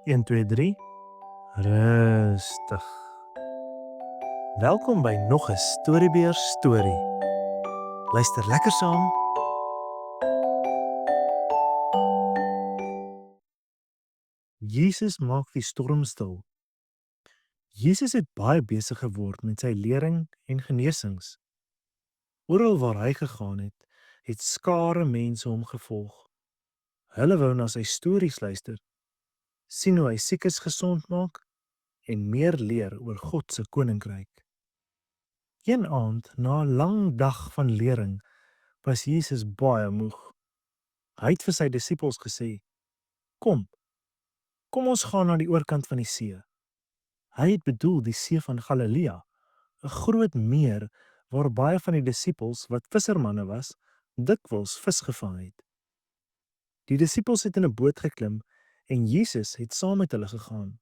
1, 2, 3. Rustig. Welkom by nog 'n Storybeer storie. Luister lekker saam. Jesus maak die storm stil. Jesus het baie besig geword met sy lering en genesings. Oral waar hy gegaan het, het skare mense hom gevolg. Hulle wou na sy stories luister, sien hoe hy siekes gesond maak en meer leer oor God se koninkryk. Een aand, na 'n lang dag van lering, was Jesus baie moeg. Hy het vir sy disippels gesê: Kom ons gaan na die oorkant van die see." Hy het bedoel die see van Galilea, 'n groot meer waar baie van die disippels wat vissermanne was, dikwels vis gevang het. Die disippels het in 'n boot geklim en Jesus het saam met hulle gegaan.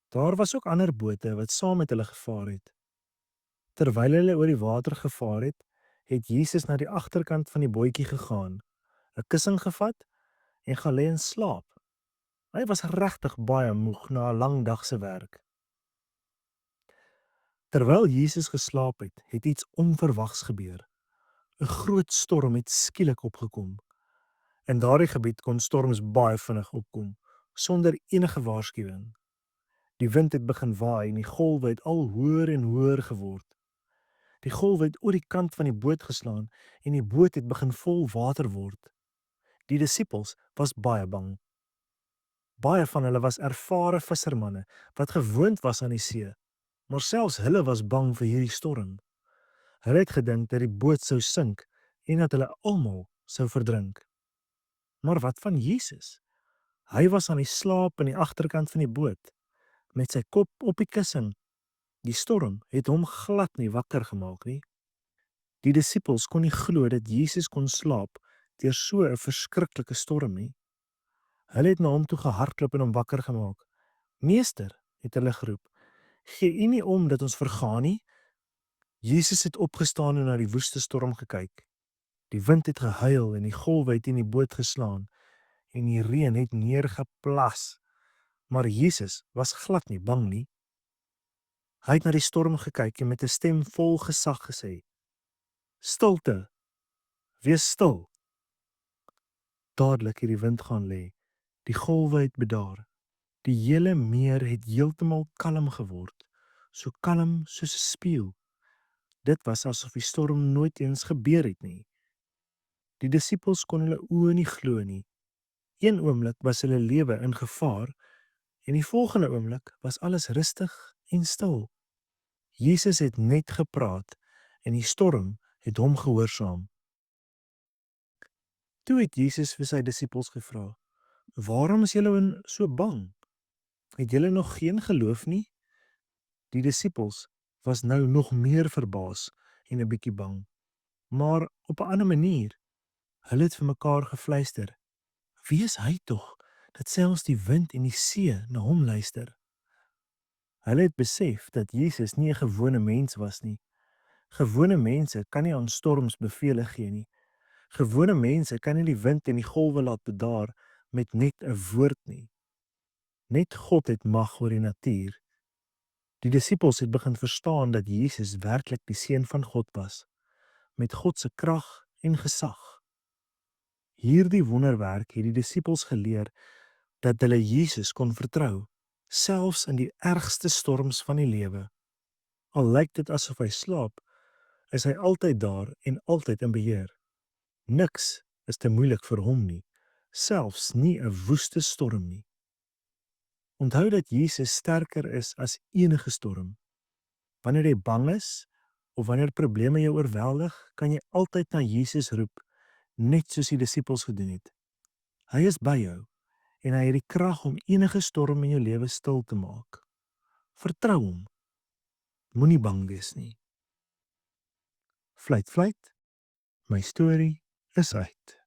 Daar was ook ander bote wat saam met hulle gevaar het. Terwyl hulle oor die water gevaar het, het Jesus na die agterkant van die bootjie gegaan, 'n kussing gevat en gaan lê en slaap. Hy was regtig baie moeg na 'n lang dag se werk. Terwyl Jesus geslaap het, het iets onverwags gebeur. 'n Groot storm het skielik opgekom. In daardie gebied kon storms baie vinnig opkom, sonder enige waarskuwing. Die wind het begin waai en die golwe het al hoër en hoër geword. Die golwe het oor die kant van die boot geslaan en die boot het begin vol water word. Die disippels was baie bang. Baie van hulle was ervare vissermanne wat gewoond was aan die see, maar selfs hulle was bang vir hierdie storm. Hulle het gedink dat die boot sou sink en dat hulle almal sou verdrink. Maar wat van Jesus? Hy was aan die slaap in die agterkant van die boot, met sy kop op die kussing. Die storm het hom glad nie wakker gemaak nie. Die disippels kon nie glo dat Jesus kon slaap deur so 'n verskriklike storm nie. Hulle het na hom toe gehardloop en hom wakker gemaak. "Meester," het hulle geroep, "gee U nie om dat ons vergaan nie?" Jesus het opgestaan en na die woeste storm gekyk. Die wind het gehuil en die golwe het in die boot geslaan en die reën het neergeplas. Maar Jesus was glad nie bang nie. Hy het na die storm gekyk en met 'n stem vol gesag gesê: "Stilte, wees stil." Dadelik het die wind gaan lê. Die golwe het bedaar. Die hele meer het heeltemal kalm geword, so kalm soos 'n spieël. Dit was asof die storm nooit eens gebeur het nie. Die disippels kon hulle oë nie glo nie. Een oomblik was hulle lewe in gevaar en die volgende oomblik was alles rustig en stil. Jesus het net gepraat en die storm het hom gehoorsaam. Toe het Jesus vir sy disippels gevra: "Waarom is julle so bang? Het julle nog geen geloof nie?" Die disippels was nou nog meer verbaas en 'n bietjie bang, maar op 'n ander manier. Hulle het vir mekaar gefluister: "Wie is hy tog dat selfs die wind en die see na hom luister?" Hulle het besef dat Jesus nie 'n gewone mens was nie. Gewone mense kan nie aan storms bevele gee nie. Gewone mense kan nie die wind en die golwe laat bedaar met net 'n woord nie. Net God het mag oor die natuur. Die disippels het begin verstaan dat Jesus werklik die seun van God was, met God se krag en gesag. Hierdie wonderwerk het die disippels geleer dat hulle Jesus kon vertrou, selfs in die ergste storms van die lewe. Al lyk dit asof hy slaap, is hy altyd daar en altyd in beheer. Niks is te moeilik vir hom nie, selfs nie 'n woeste storm nie. Onthou dat Jesus sterker is as enige storm. Wanneer jy bang is of wanneer probleme jou oorweldig, kan jy altyd na Jesus roep, net soos die disippels gedoen het. Hy is by jou en hy het die krag om enige storm in jou lewe stil te maak. Vertrou hom. Moenie bang wees nie. Fluit, fluit. My storie is uit.